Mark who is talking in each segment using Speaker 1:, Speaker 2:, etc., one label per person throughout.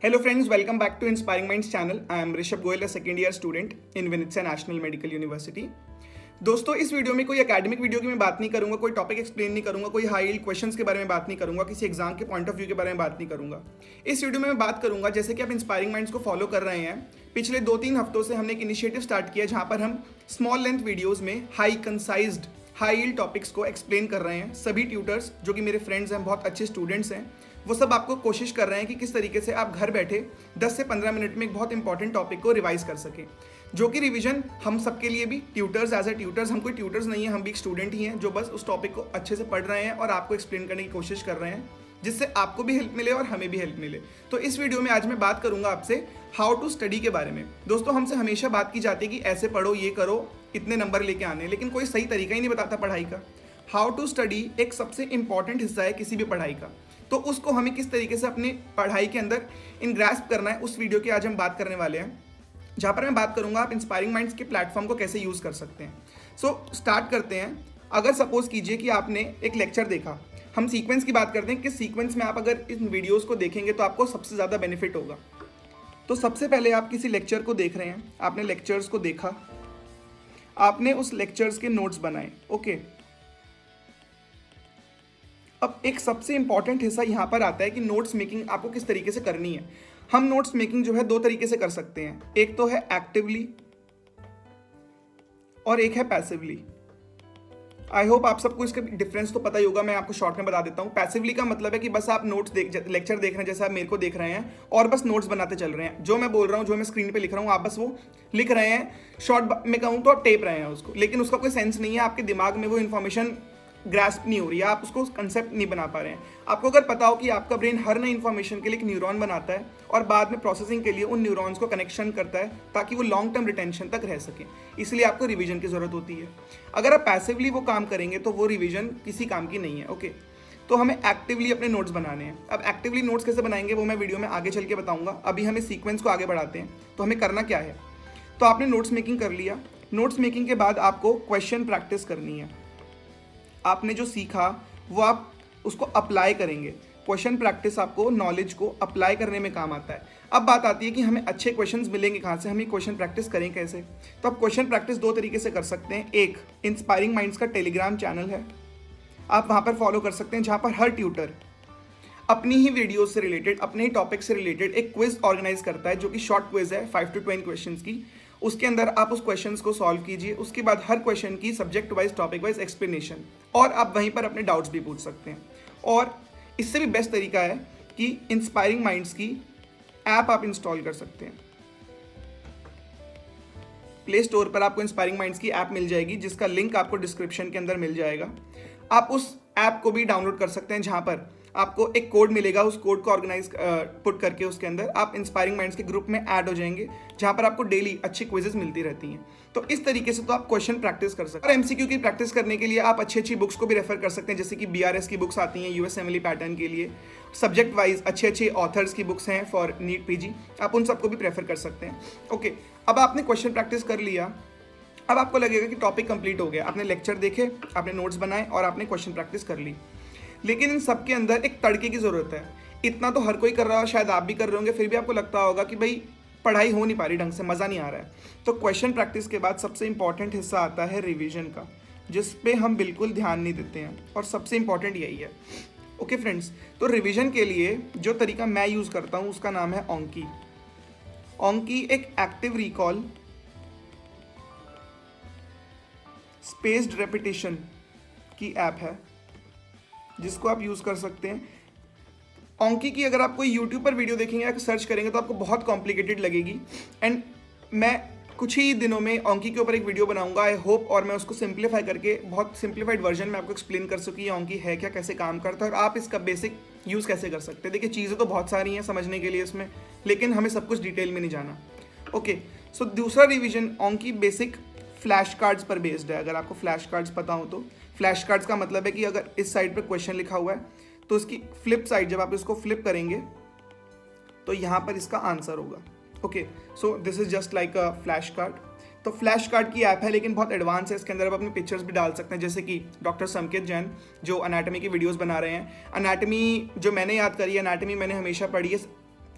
Speaker 1: Hello friends, welcome back to Inspiring Minds channel. I am Rishabh Goyal, a second year student in Vinitsa National Medical University. दोस्तों इस video में कोई academic video की मैं बात नहीं करूंगा, कोई टॉपिक एक्सप्लेन नहीं करूंगा, कोई हाई यील्ड क्वेश्चंस के बारे में बात नहीं करूंगा, किसी एग्जाम के पॉइंट ऑफ व्यू के बारे में बात नहीं करूंगा। इस वीडियो में मैं बात करूंगा जैसे कि आप इंस्पायरिंग माइंड्स को फॉलो कर रहे हैं, पिछले 2-3 हफ्तों से हमने एक इनिशिएटिव स्टार्ट किया जहां पर हम स्मॉल लेंथ वीडियोज में high concised high yield topics को एक्सप्लेन कर रहे हैं। सभी ट्यूटर्स जो कि मेरे फ्रेंड्स हैं, बहुत अच्छे स्टूडेंट्स हैं, वो सब आपको कोशिश कर रहे हैं कि किस तरीके से आप घर बैठे 10 से 15 मिनट में एक बहुत इंपॉर्टेंट टॉपिक को रिवाइज कर सकें, जो कि रिवीजन हम सबके लिए भी ट्यूटर्स एज ए ट्यूटर्स, हम कोई ट्यूटर्स नहीं है, हम भी एक स्टूडेंट ही हैं जो बस उस टॉपिक को अच्छे से पढ़ रहे हैं और आपको एक्सप्लेन करने की कोशिश कर रहे हैं, जिससे आपको भी हेल्प मिले और हमें भी हेल्प मिले। तो इस वीडियो में आज मैं बात करूंगा आपसे हाउ टू स्टडी के बारे में। दोस्तों हमसे हमेशा बात की जाती है कि ऐसे पढ़ो, ये करो, इतने नंबर लेके आने, लेकिन कोई सही तरीका ही नहीं बताता पढ़ाई का। हाउ टू स्टडी एक सबसे इंपॉर्टेंट हिस्सा है किसी भी पढ़ाई का, तो उसको हमें किस तरीके से अपनी पढ़ाई के अंदर इनग्रास्प करना है, उस वीडियो की आज हम बात करने वाले हैं, जहाँ पर मैं बात करूंगा आप इंस्पायरिंग माइंड्स के प्लेटफॉर्म को कैसे यूज़ कर सकते हैं। सो स्टार्ट करते हैं। अगर सपोज कीजिए कि आपने एक लेक्चर देखा, हम सीक्वेंस की बात करते हैं, किस सीक्वेंस में आप अगर इन वीडियोज़ को देखेंगे तो आपको सबसे ज़्यादा बेनिफिट होगा। तो सबसे पहले आप किसी लेक्चर को देख रहे हैं, आपने लेक्चर्स को देखा, आपने उस लेक्चर्स के नोट्स बनाए, ओके। अब एक सबसे इंपॉर्टेंट हिस्सा यहाँ पर आता है कि नोट्स मेकिंग आपको किस तरीके से करनी है। हम नोट्स मेकिंग जो है 2 तरीके से कर सकते हैं, एक तो है एक्टिवली और एक है पैसिवली। आई होप आप सबको इसका डिफरेंस तो पता ही होगा, मैं आपको शॉर्ट में बता देता हूँ। पैसिवली का मतलब है कि बस आप नोट्स लेक्चर देख रहे हैं, जैसे आप मेरे को देख रहे हैं, और बस नोट्स बनाते चल रहे हैं। जो मैं बोल रहा हूँ, जो मैं स्क्रीन पे लिख रहा हूँ, आप बस वो लिख रहे हैं। शॉर्ट में कहूँ तो आप टेप रहे हैं उसको, लेकिन उसका कोई सेंस नहीं है, आपके दिमाग में वो इन्फॉर्मेशन ग्रास्प नहीं हो रही है, आप उसको कंसेप्ट नहीं बना पा रहे हैं। आपको अगर पता हो कि आपका ब्रेन हर नई इन्फॉर्मेशन के लिए एक न्यूरॉन बनाता है और बाद में प्रोसेसिंग के लिए उन न्यूरॉन्स को कनेक्शन करता है ताकि वो लॉन्ग टर्म रिटेंशन तक रह सके, इसलिए आपको रिवीजन की जरूरत होती है। अगर आप पैसिवली वो काम करेंगे तो वो रिवीजन किसी काम की नहीं है, ओके। तो हमें एक्टिवली अपने नोट्स बनाने हैं। अब एक्टिवली नोट्स कैसे बनाएंगे वो मैं वीडियो में आगे चल के बताऊंगा। अभी हमें सीक्वेंस को आगे बढ़ाते हैं। तो हमें करना क्या है, तो आपने नोट्स मेकिंग कर लिया। नोट्स मेकिंग के बाद आपको क्वेश्चन प्रैक्टिस करनी है। आपने जो सीखा वो आप उसको अप्लाई करेंगे। क्वेश्चन प्रैक्टिस आपको नॉलेज को अप्लाई करने में काम आता है। अब बात आती है कि हमें अच्छे क्वेश्चंस मिलेंगे कहाँ से, हमें क्वेश्चन प्रैक्टिस करें कैसे। तो आप क्वेश्चन प्रैक्टिस 2 तरीके से कर सकते हैं। एक, इंस्पायरिंग माइंड्स का टेलीग्राम चैनल है, आप वहाँ पर फॉलो कर सकते हैं, जहाँ पर हर ट्यूटर अपनी ही वीडियो से रिलेटेड, अपने ही टॉपिक से रिलेटेड एक क्विज ऑर्गेनाइज करता है, जो कि शॉर्ट क्विज है 5 to 10 क्वेश्चंस की। उसके अंदर आप उस क्वेश्चंस को सॉल्व कीजिए, उसके बाद हर क्वेश्चन की subject wise, topic wise explanation, और आप वहीं पर अपने डाउट्स भी पूछ सकते हैं। और इससे भी बेस्ट तरीका है कि इंस्पायरिंग माइंड्स की ऐप आप इंस्टॉल कर सकते हैं। प्ले स्टोर पर आपको इंस्पायरिंग माइंड्स की ऐप मिल जाएगी, जिसका लिंक आपको डिस्क्रिप्शन के अंदर मिल जाएगा। आप उस ऐप को भी डाउनलोड कर सकते हैं, जहां पर आपको एक कोड मिलेगा। उस कोड को ऑर्गेनाइज पुट करके उसके अंदर आप इंस्पायरिंग माइंड्स के ग्रुप में ऐड हो जाएंगे, जहां पर आपको डेली अच्छी क्विजेस मिलती रहती हैं। तो इस तरीके से तो आप क्वेश्चन प्रैक्टिस कर सकते हैं। और एमसीक्यू की प्रैक्टिस करने के लिए आप अच्छी बुक्स को भी रेफर कर सकते हैं, जैसे कि बीआरएस की बुक्स आती हैं यूएसएमएल पैटर्न के लिए। सब्जेक्ट वाइज अच्छे ऑथर्स की बुक्स हैं फॉर नीट पीजी, आप उन सबको भी प्रेफर कर सकते हैं, ओके। अब आपने क्वेश्चन प्रैक्टिस कर लिया, अब आपको लगेगा कि टॉपिक कंप्लीट हो गया। आपने लेक्चर देखे, आपने नोट्स बनाए और आपने क्वेश्चन प्रैक्टिस कर ली, लेकिन इन सब के अंदर एक तड़के की ज़रूरत है। इतना तो हर कोई कर रहा है, शायद आप भी कर रहे होंगे, फिर भी आपको लगता होगा कि भाई पढ़ाई हो नहीं पा रही ढंग से, मज़ा नहीं आ रहा है। तो क्वेश्चन प्रैक्टिस के बाद सबसे इंपॉर्टेंट हिस्सा आता है रिवीजन का, जिस पे हम बिल्कुल ध्यान नहीं देते हैं, और सबसे इंपॉर्टेंट यही है, ओके फ्रेंड्स। तो रिवीजन के लिए जो तरीका मैं यूज़ करता हूँ उसका नाम है ऑंकी। ऑंकी एक एक्टिव रिकॉल स्पेस्ड रेपिटेशन की ऐप है, जिसको आप यूज़ कर सकते हैं। ऑंकी की अगर आप कोई यूट्यूब पर वीडियो देखेंगे या सर्च करेंगे तो आपको बहुत कॉम्प्लिकेटेड लगेगी, एंड मैं कुछ ही दिनों में ऑंकी के ऊपर एक वीडियो बनाऊंगा, आई होप, और मैं उसको सिंप्लीफाई करके बहुत सिंप्लीफाइड वर्जन में आपको एक्सप्लेन कर सकूँ ऑंकी है क्या, कैसे काम करता है, और आप इसका बेसिक यूज़ कैसे कर सकते हैं। देखिए चीज़ें तो बहुत सारी हैं समझने के लिए इसमें, लेकिन हमें सब कुछ डिटेल में नहीं जाना, ओके। सो दूसरा रिवीजन ऑंकी बेसिक फ्लैश कार्ड्स पर बेस्ड है। अगर आपको फ्लैश कार्ड्स पता हो तो फ्लैश कार्ड्स का मतलब है कि अगर इस साइड पे क्वेश्चन लिखा हुआ है तो इसकी फ्लिप साइड, जब आप इसको फ्लिप करेंगे तो यहाँ पर इसका आंसर होगा, okay. So this is just like a flash card. तो फ्लैश कार्ड की ऐप है, लेकिन बहुत एडवांस है। इसके अंदर आप अपनी पिक्चर्स भी डाल सकते हैं, जैसे कि डॉक्टर संकेत जैन जो अनाटमी की वीडियोस बना रहे हैं। अनाटमी जो मैंने याद करी है, अनाटमी मैंने हमेशा पढ़ी है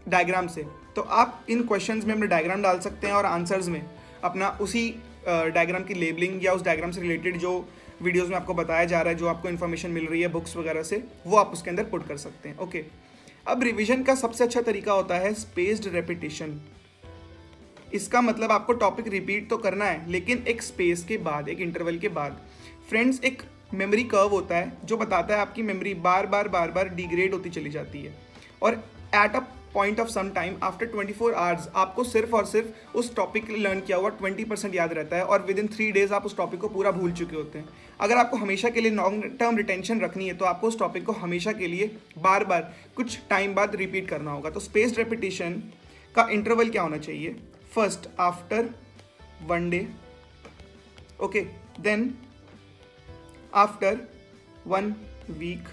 Speaker 1: डायग्राम से, तो आप इन क्वेश्चंस में अपने डायग्राम डाल सकते हैं और आंसर्स में अपना उसी डायग्राम की लेबलिंग या उस डायग्राम से रिलेटेड जो वीडियोस में आपको बताया जा रहा है, जो आपको इन्फॉर्मेशन मिल रही है बुक्स वगैरह से, वो आप उसके अंदर पुट कर सकते हैं। ओके, अब रिवीजन का सबसे अच्छा तरीका होता है स्पेस्ड रेपिटेशन। इसका मतलब आपको टॉपिक रिपीट तो करना है, लेकिन एक स्पेस के बाद, एक इंटरवल के बाद। फ्रेंड्स, एक मेमोरी कर्व होता है जो बताता है आपकी मेमोरी बार बार डिग्रेड होती चली जाती है, और at a point of some time after 24 hours आपको सिर्फ और सिर्फ उस टॉपिक लर्न किया हुआ 20% याद रहता है, और विद इन 3 डेज आप उस टॉपिक को पूरा भूल चुके होते हैं। अगर आपको हमेशा के लिए लॉन्ग टर्म रिटेंशन रखनी है तो आपको उस टॉपिक को हमेशा के लिए बार बार कुछ टाइम बाद रिपीट करना होगा। तो स्पेस्ड रेपिटेशन का इंटरवल क्या होना चाहिए? First after 1 day, okay, then after 1 week,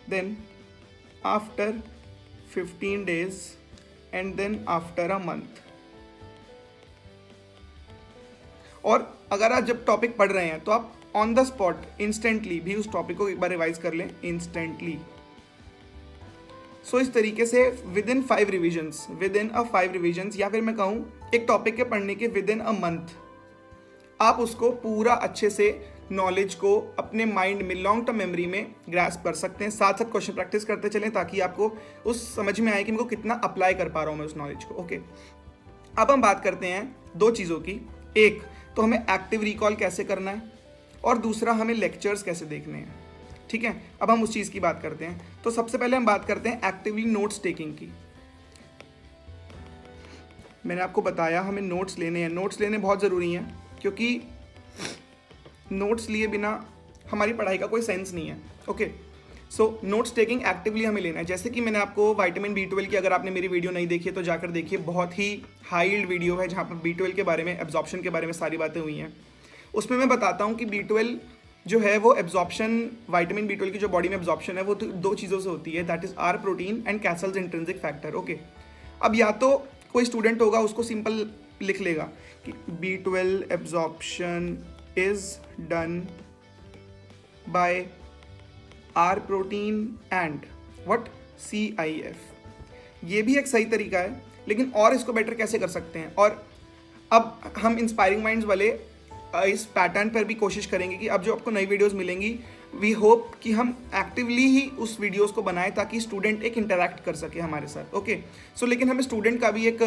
Speaker 1: then after 15 days, and then after a month। और अगर आप जब टॉपिक पढ़ रहे हैं तो आप ऑन द स्पॉट इंस्टेंटली भी उस टॉपिक को एक बार रिवाइज कर लें, इंस्टेंटली। सो इस तरीके से with in 5 revisions, with in a 5 revisions, या फिर मैं कहूँ एक टॉपिक के पढ़ने के विद इन अ मंथ, आप उसको पूरा अच्छे से नॉलेज को अपने माइंड में लॉन्ग टर्म मेमोरी में ग्रास्प कर सकते हैं। साथ साथ क्वेश्चन प्रैक्टिस करते चलें ताकि आपको उस समझ में आए कि मेरे को कितना अप्लाई कर पा रहा हूँ मैं उस नॉलेज को। ओके, अब हम बात करते हैं 2 चीज़ों की। एक तो हमें एक्टिव रिकॉल कैसे करना है, और दूसरा हमें लेक्चर्स कैसे देखने हैं। ठीक है, अब हम उस चीज़ की बात करते हैं। तो सबसे पहले हम बात करते हैं एक्टिवली नोट्स टेकिंग की। मैंने आपको बताया हमें नोट्स लेने हैं। नोट्स लेने बहुत ज़रूरी हैं, क्योंकि नोट्स लिए बिना हमारी पढ़ाई का कोई सेंस नहीं है। Okay, so notes taking actively हमें लेना है। जैसे कि मैंने आपको विटामिन B12 की, अगर आपने मेरी वीडियो नहीं देखी है तो जाकर देखिए, बहुत ही हाई वीडियो है जहाँ पर B12 के बारे में, एब्जॉर्प्शन के बारे में सारी बातें हुई हैं। उसमें मैं बताता हूँ कि B12 जो है वो एब्जॉर्प्शन, विटामिन B12 की जो बॉडी में एब्जॉर्प्शन है वो 2 चीज़ों से होती है, that is R protein and Castle's intrinsic factor. Okay, अब या तो कोई स्टूडेंट होगा उसको सिंपल लिख लेगा कि B12 absorption is done by R protein and what CIF। ये भी एक सही तरीका है, लेकिन और इसको बेटर कैसे कर सकते हैं। और अब हम इंस्पायरिंग माइंड्स वाले इस पैटर्न पर भी कोशिश करेंगे कि अब जो आपको नई वीडियोस मिलेंगी, वी होप कि हम एक्टिवली ही उस वीडियोस को बनाएं ताकि स्टूडेंट एक इंटरैक्ट कर सके हमारे साथ। ओके, सो लेकिन हमें स्टूडेंट का भी एक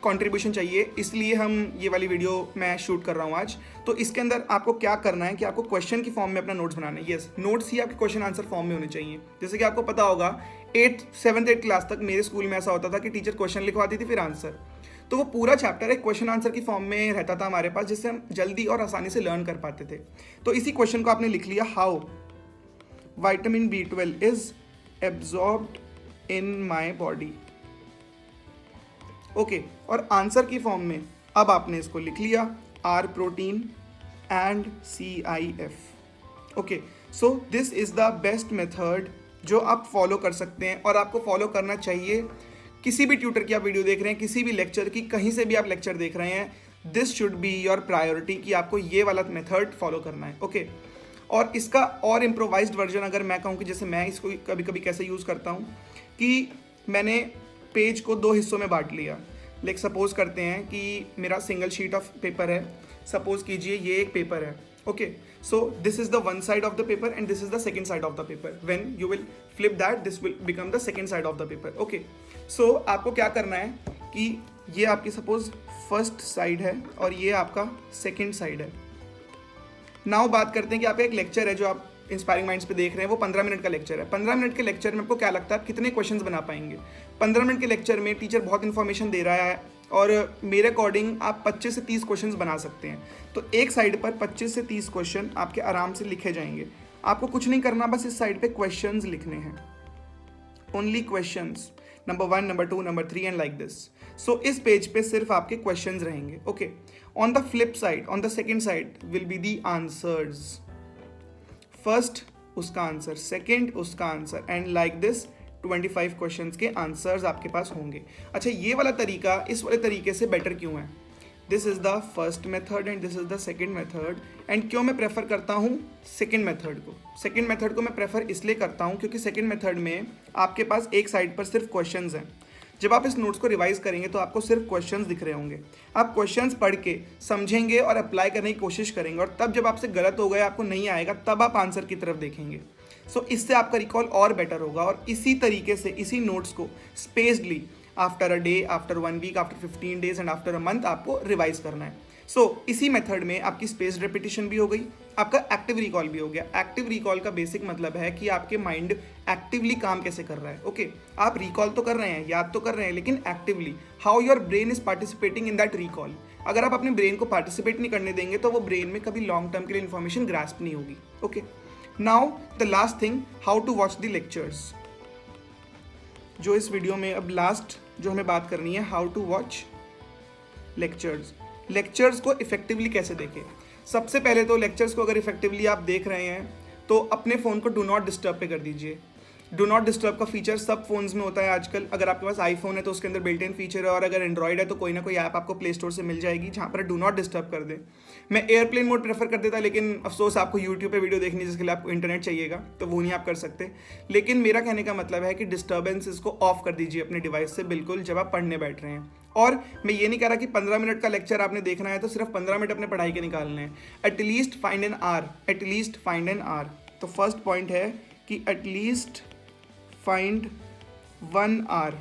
Speaker 1: कंट्रीब्यूशन चाहिए, इसलिए हम ये वाली वीडियो मैं शूट कर रहा हूँ आज। तो इसके अंदर आपको क्या करना है कि आपको क्वेश्चन की फॉर्म में अपना नोट्स बनाना है। यस, नोट्स ही आपके क्वेश्चन आंसर फॉर्म में होने चाहिए। जैसे कि आपको पता होगा 7th 8th क्लास तक मेरे स्कूल में ऐसा होता था कि टीचर क्वेश्चन लिखवाती थी फिर आंसर, तो वो पूरा चैप्टर एक क्वेश्चन आंसर की फॉर्म में रहता था हमारे पास, जिससे हम जल्दी और आसानी से लर्न कर पाते थे। तो इसी क्वेश्चन को आपने लिख लिया, how vitamin B12 is absorbed in my body. Okay, और आंसर की फॉर्म में अब आपने इसको लिख लिया, R protein and CIF। Okay, so this is the best method जो आप फॉलो कर सकते हैं, और आपको फॉलो करना चाहिए। किसी भी ट्यूटर की आप वीडियो देख रहे हैं, किसी भी लेक्चर की, कहीं से भी आप लेक्चर देख रहे हैं, this should be your priority कि आपको ये वाला मेथड फॉलो करना है। ओके, और इसका और इम्प्रोवाइज्ड वर्जन अगर मैं कहूँ कि जैसे मैं इसको कभी कभी कैसे यूज़ करता हूँ कि मैंने पेज को 2 हिस्सों में बांट लिया। लाइक सपोज करते हैं कि मेरा सिंगल शीट ऑफ पेपर है, सपोज कीजिए ये एक पेपर है। Okay, so this is the one side of the paper and this is the second side of the paper. When you will flip that, this will become the second side of the paper. Okay, so आपको क्या करना है कि ये आपकी suppose first side है और ये आपका सेकेंड साइड है। नाउ बात करते हैं कि आपका एक लेक्चर है जो आप इंस्पायरिंग माइंड्स पे देख रहे हैं, वो 15 मिनट का लेक्चर है। 15 मिनट के लेक्चर में आपको क्या लगता है आप कितने क्वेश्चंस बना पाएंगे? 15 मिनट के लेक्चर में टीचर बहुत इन्फॉर्मेशन दे रहा है और मेरे अकॉर्डिंग आप 25 से 30 क्वेश्चंस बना सकते हैं। तो एक साइड पर 25 से 30 क्वेश्चन आपके आराम से लिखे जाएंगे। आपको कुछ नहीं करना, बस इस साइड पे क्वेश्चंस लिखने हैं, only questions, number 1, number 2, number 3 and like this. So इस पेज पे सिर्फ आपके क्वेश्चंस रहेंगे। Okay, on the flip side, on the second side will be the answers. First उसका आंसर, सेकेंड उसका answer, and like this 25 questions के answers आपके पास होंगे। अच्छा, ये वाला तरीका इस वाले तरीके से बेटर क्यों है? This is the first method and this is the second method. And क्यों मैं प्रेफर करता हूँ सेकेंड मेथड को? सेकेंड मेथड को मैं प्रेफर इसलिए करता हूँ क्योंकि सेकेंड मेथड में आपके पास एक साइड पर सिर्फ क्वेश्चंस हैं। जब आप इस नोट्स को रिवाइज करेंगे तो आपको सिर्फ क्वेश्चंस दिख रहे होंगे। आप क्वेश्चंस पढ़ के समझेंगे और अप्लाई करने की कोशिश करेंगे, और तब जब आपसे गलत हो गया, आपको नहीं आएगा, तब आप आंसर की तरफ देखेंगे। सो इससे आपका रिकॉल और बेटर होगा। और इसी तरीके से इसी नोट्स को spacedly after a day, after 1 week, after 15 days and after a month आपको रिवाइज करना है। सो इसी मेथड में आपकी स्पेस्ड रेपिटेशन भी हो गई, आपका एक्टिव रिकॉल भी हो गया। एक्टिव रिकॉल का बेसिक मतलब है कि आपके माइंड एक्टिवली काम कैसे कर रहा है। ओके, आप रिकॉल तो कर रहे हैं, याद तो कर रहे हैं, लेकिन actively how your brain is participating in that recall. अगर आप अपने ब्रेन को पार्टिसिपेट नहीं करने देंगे तो वो ब्रेन में कभी लॉन्ग टर्म के लिए इन्फॉर्मेशन ग्रास्प नहीं होगी। Okay, now the last thing, how to watch the lectures. जो इस वीडियो में अब लास्ट जो हमें बात करनी है, how to watch lectures. Lectures को इफेक्टिवली कैसे देखें। सबसे पहले तो लेक्चर्स को अगर इफेक्टिवली आप देख रहे हैं तो अपने फ़ोन को डू नॉट डिस्टर्ब पे कर दीजिए। डू नॉट डिस्टर्ब का फीचर सब फोन्स में होता है आजकल। अगर आपके पास आईफोन है तो उसके अंदर बिल्ट इन फीचर है, और अगर एंड्रॉइड है तो कोई ना कोई ऐप आपको प्ले स्टोर से मिल जाएगी जहाँ पर डू नॉट डिस्टर्ब कर दे। मैं एयरप्लेन मोड प्रेफर कर देता, लेकिन अफसोस आपको यूट्यूब पे वीडियो देखनी जिसके लिए आपको इंटरनेट चाहिएगा, तो वो नहीं आप कर सकते। लेकिन मेरा कहने का मतलब है कि डिस्टर्बेंसेस को ऑफ कर दीजिए अपने डिवाइस से बिल्कुल जब आप पढ़ने बैठ रहे हैं। और मैं ये नहीं कह रहा कि 15 मिनट का लेक्चर आपने देखना है तो सिर्फ 15 मिनट अपने पढ़ाई के निकालने हैं। At least find an hour, at least find an hour. तो फर्स्ट पॉइंट है कि एटलीस्ट फाइंड 1 आवर।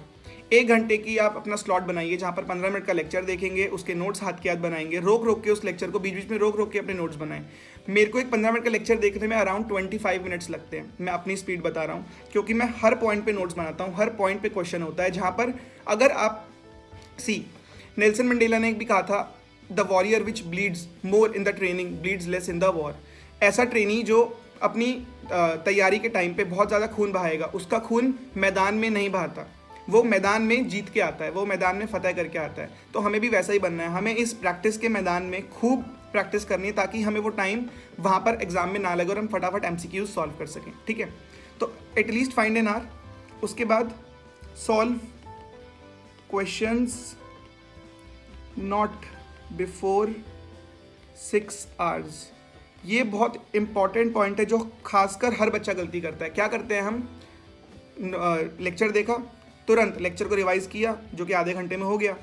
Speaker 1: 1 घंटे की आप अपना स्लॉट बनाइए जहाँ पर 15 मिनट का लेक्चर देखेंगे, उसके नोट्स हाथ के हाथ बनाएंगे, रोक रोक के उस लेक्चर को बीच बीच में रोक रोक के अपने नोट्स बनाएं। मेरे को एक 15 मिनट का लेक्चर देखने में अराउंड 25 मिनट्स लगते हैं। मैं अपनी स्पीड बता रहा हूँ क्योंकि मैं हर पॉइंट पे नोट्स बनाता हूँ, हर पॉइंट पे क्वेश्चन होता है जहाँ पर अगर आप नेल्सन मंडेला ने भी कहा था, the warrior which bleeds more in the training bleeds less in the war. ऐसा ट्रेनी जो अपनी तैयारी के टाइम पे बहुत ज़्यादा खून बहाएगा, उसका खून मैदान में नहीं बहाता, वो मैदान में जीत के आता है, वो मैदान में फतह करके आता है। तो हमें भी वैसा ही बनना है। हमें इस प्रैक्टिस के मैदान में खूब प्रैक्टिस करनी है ताकि हमें वो टाइम वहाँ पर एग्जाम में ना लगे और हम फटाफट MCQs सॉल्व कर सकें। ठीक है, तो एटलीस्ट फाइंड एन आवर। उसके बाद solve questions not before 6 hours. ये बहुत इंपॉर्टेंट पॉइंट है जो खासकर हर बच्चा गलती करता है। क्या करते हैं हम, लेक्चर देखा, तुरंत लेक्चर को रिवाइज किया जो कि आधे घंटे में हो गया,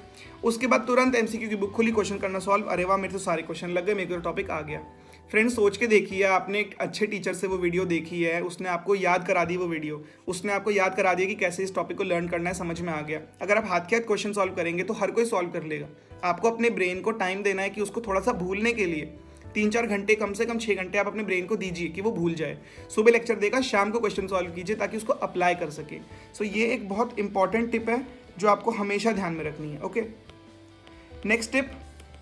Speaker 1: उसके बाद तुरंत MCQ की बुक खुली, क्वेश्चन करना सॉल्व, अरे वाह मेरे तो सारे क्वेश्चन लग गए, मेरे को टॉपिक आ गया। फ्रेंड्स सोच के देखिए, आपने एक अच्छे टीचर से वो वीडियो देखी है, उसने आपको याद करा दी वो वीडियो, उसने आपको याद करा दिया कि कैसे इस टॉपिक को लर्न करना है, समझ में आ गया। अगर आप हाथ के हाथ क्वेश्चन सॉल्व करेंगे तो हर कोई सॉल्व कर लेगा। आपको अपने ब्रेन को टाइम देना है कि उसको थोड़ा सा भूलने के लिए 3-4 घंटे, कम से कम 6 घंटे आप अपने ब्रेन को दीजिए कि वो भूल जाए। सुबह लेक्चर देखा, शाम को क्वेश्चन सॉल्व कीजिए ताकि उसको अप्लाई कर सके। सो ये एक बहुत इंपॉर्टेंट टिप है जो आपको हमेशा ध्यान में रखनी है। Okay, next tip,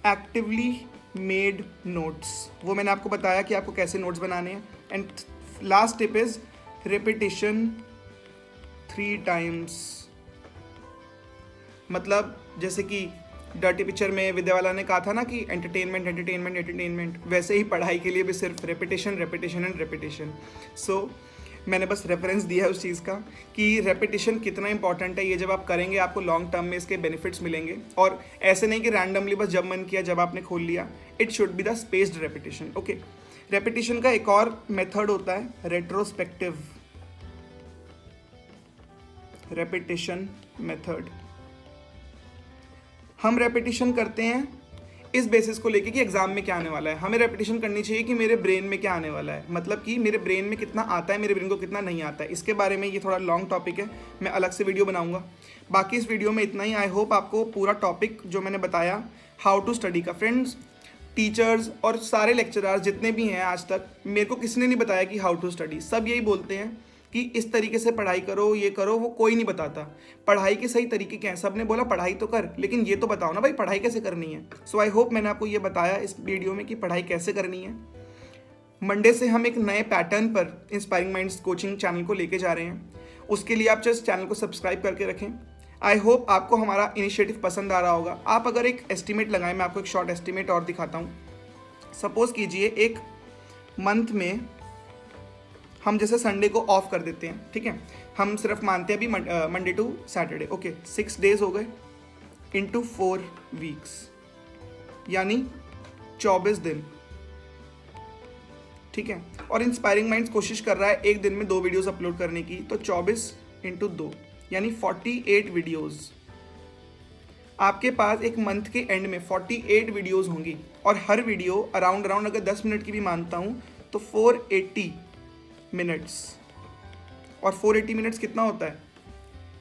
Speaker 1: actively made notes. वो मैंने आपको बताया कि आपको कैसे नोट्स बनाने हैं। And last tip is repetition 3 times. मतलब जैसे कि डर्टी पिक्चर में विद्यावाला ने कहा था ना कि एंटरटेनमेंट एंटरटेनमेंट एंटरटेनमेंट, वैसे ही पढ़ाई के लिए भी सिर्फ रेपिटेशन रेपिटेशन एंड रेपिटेशन। सो मैंने बस रेफरेंस दिया है उस चीज़ का कि रेपिटेशन कितना इंपॉर्टेंट है। ये जब आप करेंगे आपको लॉन्ग टर्म में इसके बेनिफिट्स मिलेंगे, और ऐसे नहीं कि रैंडमली बस जब मन किया जब आपने खोल लिया। It should be the spaced repetition. Okay, repetition का एक और मेथड होता है रेट्रोस्पेक्टिव रेपिटेशन मेथड। हम रेपिटेशन करते हैं इस बेसिस को लेके कि एग्जाम में क्या आने वाला है। हमें रेपिटेशन करनी चाहिए कि मेरे ब्रेन में क्या आने वाला है, मतलब कि मेरे ब्रेन में कितना आता है, मेरे ब्रेन को कितना नहीं आता है। इसके बारे में ये थोड़ा लॉन्ग टॉपिक है, मैं अलग से वीडियो बनाऊंगा। बाकी इस वीडियो में इतना ही। आई होप आपको पूरा टॉपिक जो मैंने बताया हाउ टू स्टडी का, फ्रेंड्स टीचर्स और सारे लेक्चरर्स जितने भी हैं आज तक, मेरे को किसी ने नहीं बताया कि हाउ टू स्टडी। सब यही बोलते हैं कि इस तरीके से पढ़ाई करो, ये करो, वो कोई नहीं बताता पढ़ाई के सही तरीके क्या हैं। सब ने बोला पढ़ाई तो कर, लेकिन ये तो बताओ ना भाई पढ़ाई कैसे करनी है। सो आई होप मैंने आपको ये बताया इस वीडियो में कि पढ़ाई कैसे करनी है। मंडे से हम एक नए पैटर्न पर इंस्पायरिंग माइंड्स कोचिंग चैनल को लेके जा रहे हैं। उसके लिए आप जस्ट चैनल को सब्सक्राइब करके रखें। आई होप आपको हमारा इनिशिएटिव पसंद आ रहा होगा। आप अगर एक एस्टिमेट लगाएं, मैं आपको एक शॉर्ट एस्टिमेट और दिखाता हूँ। सपोज कीजिए एक मंथ में हम जैसे संडे को ऑफ कर देते हैं, ठीक है, हम सिर्फ मानते हैं अभी Monday to Saturday. Okay, 6 days हो गए इंटू 4 वीक्स, यानी 24 दिन, ठीक है। और इंस्पायरिंग माइंड्स कोशिश कर रहा है एक दिन में 2 वीडियोस अपलोड करने की, तो 24 इंटू 2 यानी 48 वीडियोस आपके पास एक मंथ के एंड में 48 वीडियोस होंगी और हर वीडियो अराउंड अगर 10 मिनट की भी मानता हूँ तो 480 मिनट्स, और 480 मिनट्स कितना होता है?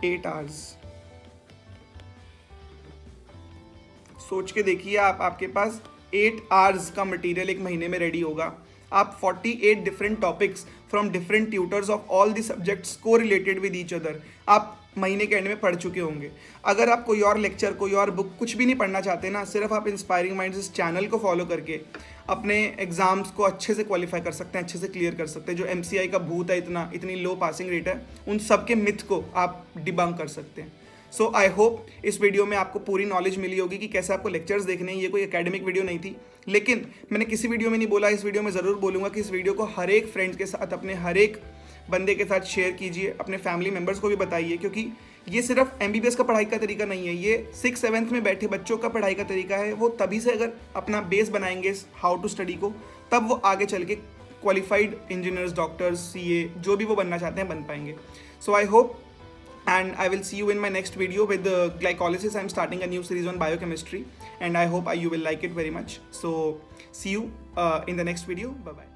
Speaker 1: 8 आवर्स। सोच के देखिए आप, आपके पास 8 आवर्स का मटेरियल एक महीने में रेडी होगा। आप 48 different topics from different tutors of all the subjects को रिलेटेड विद ईच अदर आप महीने के एंड में पढ़ चुके होंगे। अगर आप कोई और लेक्चर, कोई और बुक कुछ भी नहीं पढ़ना चाहते ना, सिर्फ आप इंस्पायरिंग माइंड्स इस चैनल को फॉलो करके अपने एग्जाम्स को अच्छे से क्वालिफाई कर सकते हैं, अच्छे से क्लियर कर सकते हैं। जो MCI का भूत है, इतनी लो पासिंग रेट है, उन सब के मिथ को आप डिबंक कर सकते हैं। सो आई होप इस वीडियो में आपको पूरी नॉलेज मिली होगी कि कैसे आपको लेक्चर्स देखने हैं। ये कोई एकेडमिक वीडियो नहीं थी, लेकिन मैंने किसी वीडियो में नहीं बोला, इस वीडियो में ज़रूर बोलूँगा कि इस वीडियो को हर एक फ्रेंड्स के साथ, अपने हर एक बंदे के साथ शेयर कीजिए, अपने फैमिली मेम्बर्स को भी बताइए, क्योंकि ये सिर्फ MBBS का पढ़ाई का तरीका नहीं है, ये 6th-7th में बैठे बच्चों का पढ़ाई का तरीका है। वो तभी से अगर अपना बेस बनाएंगे हाउ टू स्टडी को, तब वो आगे चल के क्वालिफाइड इंजीनियर्स, डॉक्टर्स, CA जो भी वो बनना चाहते हैं बन पाएंगे। So I hope and I will see you in my next video with the glycolysis. I'm starting a new series on biochemistry and I hope you will like it very much. So see you in the next video. Bye bye.